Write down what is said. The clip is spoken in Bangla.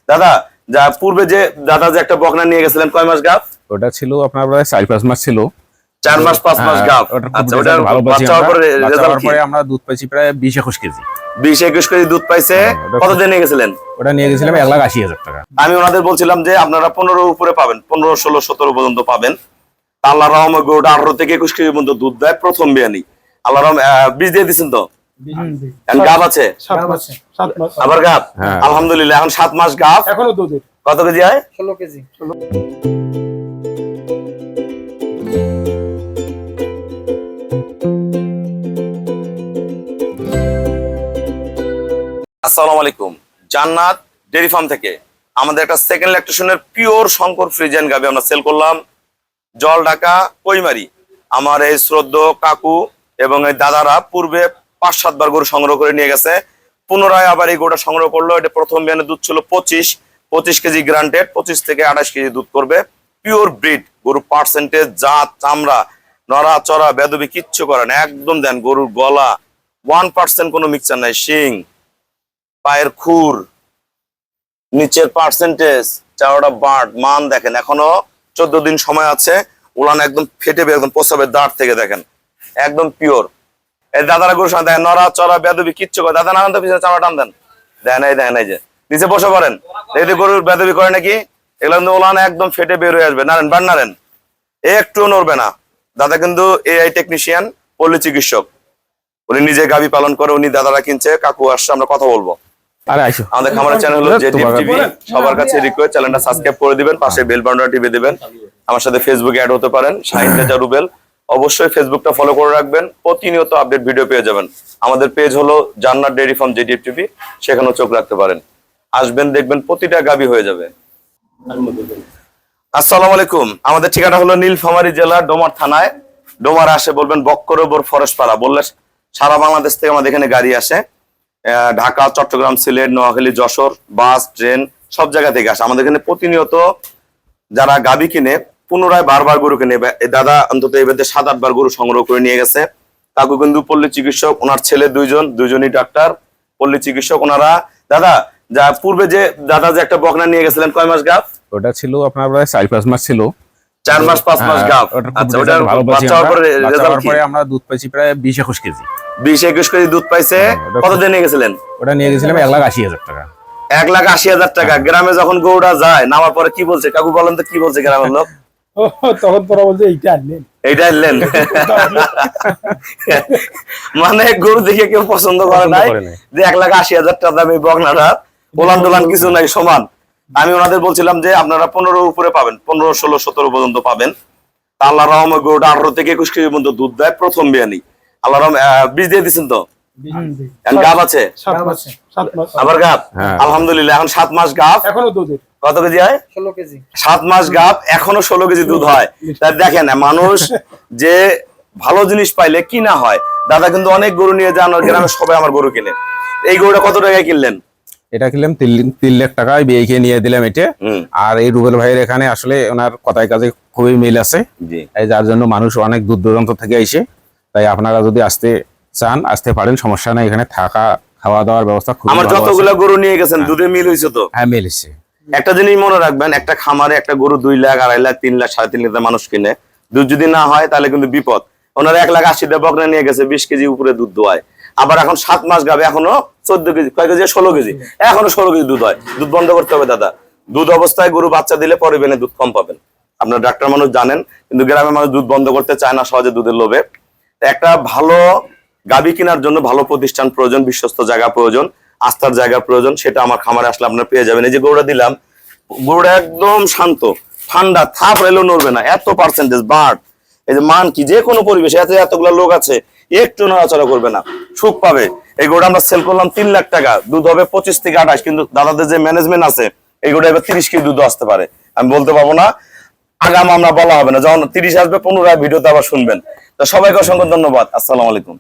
দাদা যা পূর্বে যে দাদা যে একটা বকনা নিয়ে গেছিলেন কয় মাস গাব? ওটা ছিল আপনার প্রায় 4-5 মাস ছিল। 4 মাস 5 মাস গাব। আচ্ছা ওটার বাচ্চা হওয়ার পরে রেজাল্ট কি? আমরা দুধ পাইছি প্রায় 20-21 কেজি। 20-21 কেজি দুধ পাইছে। কত দিন নিয়ে গেছিলেন? ওটা নিয়ে গেছিলাম 1,80,000 টাকা। আমি ওনাদের বলছিলাম যে আপনারা 15 উপরে পাবেন, 15, 16, 17 পর্যন্ত পাবেন। আল্লাহর রহমতে গরুটা 18 থেকে 21 কেজি পর্যন্ত দুধ দেয় প্রথম বিয়ানি। আল্লাহর রহমতে বীজ দিয়ে দিয়েছেন তো? এখন গাব আছে? 7 মাস। আবার গাব? আলহামদুলিল্লাহ এখন 7 মাস গাব। এখনো দুধ। কত কেজি হয়? 16 কেজি। আসসালামু আলাইকুম। জান্নাত ডেইরি ফার্ম থেকে আমাদের একটা সেকেন্ড ল্যাকটেশনের পিওর শঙ্কর ফ্রিজিয়ান গাবি আমরা সেল করলাম জল ঢাকা কইমারি। আমার এই শ্রদ্ধ কাকু এবং এই দাদারা পূর্বে 5-7 বার গরু সংগ্রহ করে নিয়ে গেছে, পুনরায় আবার এই গরুটা সংগ্রহ করলো। এটা প্রথম বিয়ানে দুধ ছিল 25 কেজি গ্রান্টেড, 25 থেকে 28 কেজি দুধ করবে। পিওর ব্রিড গরু, পার্সেন্টেজ, জাত, চামড়া, নড়া চড়া বেদবি কিচ্ছু করে না, একদম দেন। গরুর গলা 1% কোনো মিক্সচার নাই, শিং, পায়ের খুর, নিচের পার্সেন্টেজ, চারোটা বার্ড মান দেখেন। এখনো 14 দিন সময় আছে, উলান একদম ফেটে বের, একদম প্রস্রাবের দাঁড় থেকে দেখেন, একদম পিওর। এই দাদারা গরুর সঙ্গে দেখেন নড়া চড়া বেদবি কিচ্ছু করে। দাদা নারায়ণ তো পিছনে চামড়া টান দেন, দেখেন এই দেখেন, এই যে নিচে বসে পড়েন। এই যে গরুর বেদবি করে নাকি, এগুলো কিন্তু উলান একদম ফেটে বের হয়ে আসবে। নারেন বান নারেন, একটু নড়বে না। দাদা কিন্তু এআই টেকনিশিয়ান, পল্লী চিকিৎসক, উনি নিজে গাভী পালন করে, উনি দাদারা কিনছে। কাকু আসছে, আমরা কথা বলবো। আমাদের খামারের চ্যানেল হলো জেটিএফ টিভি। সবার কাছে রিকোয়েস্ট, চ্যানেলটা সাবস্ক্রাইব করে দিবেন, পাশে বেল বাটনটা টিপে দিবেন। আমার সাথে ফেসবুকে অ্যাড হতে পারেন, শাহিন রেজা রুবেল। অবশ্যই ফেসবুকটা ফলো করে রাখবেন, প্রতিনিয়ত আপডেট ভিডিও পেয়ে যাবেন। আমাদের পেজ হলো জান্নাত ডেইরি ফার্ম জেটিএফ টিভি, সেখানেও চোখ রাখতে পারেন। আসবেন, দেখবেন প্রতিটা গাভী হয়ে যাবে। আসসালামু আলাইকুম। আমাদের ঠিকানা হলো নীলফামারী জেলা ডোমার থানায়। ডোমার আসে বলবেন বক্করবর ফরেস্ট পাড়া, বললে সারা বাংলাদেশ থেকে আমাদের এখানে গাড়ি আসে। ঢাকা, চট্টগ্রাম, সিলেট, নোয়াখালী, যশোর, বাস, ট্রেন সব জায়গা থেকে আসে। আমাদের এখানে প্রতিনিয়ত যারা গাবি কিনে পুনরায় বারবার গরু কিনে, দাদা অন্তত এবার 7-8 বার গরু সংগ্রহ করে নিয়ে গেছে। কাকু কিন্তু পল্লী চিকিৎসক, ওনার ছেলে দুইজনই ডাক্তার, পল্লী চিকিৎসক ওনারা। দাদা যা পূর্বে যে দাদা যে একটা বকনা নিয়ে গেছিলেন কয় মাস গাব? ওটা ছিল আপনার প্রায় 4-5 মাস ছিল। 4 মাস 5 মাস গাব। আচ্ছা ওটার বাচ্চা হওয়ার পরে রেজাল্ট কি? আমরা দুধ পাইছি প্রায় 20-21 কেজি। 20-21 কেজি দুধ পাইছে। কত দিন নিয়ে গেছিলেন? ওটা নিয়ে গেছিলাম 1,80,000 টাকা। 1,80,000 টাকা। গ্রামে যখন গরুটা যায় নামার পরে কি বলছে কাকু, বলেন তো কি বলছে গ্রামের লোক? তখন তোরা বলছে এইটা আনলেন, এইটা আনলেন। মানে গরু দেখে কেউ পছন্দ করে নাই যে 1,80,000 টাকা দামি বকনাটা, ওলান দোলান কিছু নাই, সমান। আমি ওনাদের বলছিলাম যে আপনারা 15 উপরে পাবেন, 15, 16, 17 পর্যন্ত পাবেন। আল্লাহর রহমতে গরুটা 18 থেকে 21 কেজি পর্যন্ত দুধ দেয় প্রথম বিয়ানি। আল্লাহর রহমতে বীজ দিয়ে দিয়েছেন তো? গাব আছে? 7 মাস। আবার গাব? আলহামদুলিল্লাহ এখন 7 মাস গাব। এখনো দুধ। কত কেজি হয়? 16 কেজি। 7 মাস গাব, এখনো 16 কেজি দুধ হয়। তাই দেখেন মানুষ যে ভালো জিনিস পাইলে কি না হয়। দাদা কিন্তু অনেক গরু নিয়ে যান, গ্রামে সবাই আমার গরু কিনে। এই গরুটা কত টাকায় কিনলেন? এটা কিনলাম 3 লাখ টাকায়, বিয়েকে নিয়ে দিলাম এটা। আর এই রুবেল ভাইয়ের এখানে আসলে ওনার কথায় কাজে খুবই মিল আছে, এই যার জন্য মানুষ অনেক দূর দূরান্ত থেকে আইসে। তাই আপনারা যদি আসতে চান আসতে পারেন, সমস্যা নাই। এখানে থাকা খাওয়া দাওয়ার ব্যবস্থা খুব। আমার যতগুলো গরু নিয়ে গেছেন দুধে মিল হয়েছে তো? হ্যাঁ মিল হয়েছে। একটা জিনিস মনে রাখবেন, একটা খামারে একটা গরু 2 লাখ, 2.5 লাখ, 3 লাখ, 3.5 লাখ মানুষ কিনে, দুধ যদি না হয় তাহলে কিন্তু বিপদ। ওনারা 1,80,000 টাকা বকনা নিয়ে গেছে, 20 কেজি উপরে দুধ দোয়ায়। আবার এখন 7 মাস গাবে, এখনো 14 কেজি, কয় কেজি? 16 কেজি। এখনো 16 কেজি দুধ হয়। দুধ বন্ধ করতে হবে দাদা। দুধ অবস্থায় গরু বাচ্চা দিলে পরে বেনে দুধ কম পাবেন। আপনার ডাক্তার মানুষ জানেন, কিন্তু গ্রামের মানুষ দুধ বন্ধ করতে চায় না সহজে দুধের লোভে। একটা ভালো গাবি কেনার জন্য ভালো প্রতিষ্ঠান প্রয়োজন, বিশ্বস্ত জায়গা প্রয়োজন, আস্থার জায়গা প্রয়োজন। সেটা আমার খামারে আসলে আপনারা পেয়ে যাবেন। এই যে গরুটা দিলাম, গরুটা একদম শান্ত, ঠান্ডা, থাপ এলেও নড়বে না, এত পার্সেন্টেজ বার্ড। এই যে মান কি, যে কোনো পরিবেশে এতগুলো লোক আছে, একটু নড়াচড়া করবে না, সুখ পাবে। এই গরুটা আমরা সেল করলাম 3 লাখ টাকা। দুধ হবে 25 থেকে 28, কিন্তু দাদাদের যে ম্যানেজমেন্ট আছে, এই গরুটা এবার 30 কেজি দুধ আসতে পারে। আমি বলতে পারবো না, আগাম আমরা বলা হবে না। যখন 30 আসবে পুনরায় ভিডিওতে আবার শুনবেন। তো সবাইকে অসংখ্য ধন্যবাদ। আসসালামু আলাইকুম।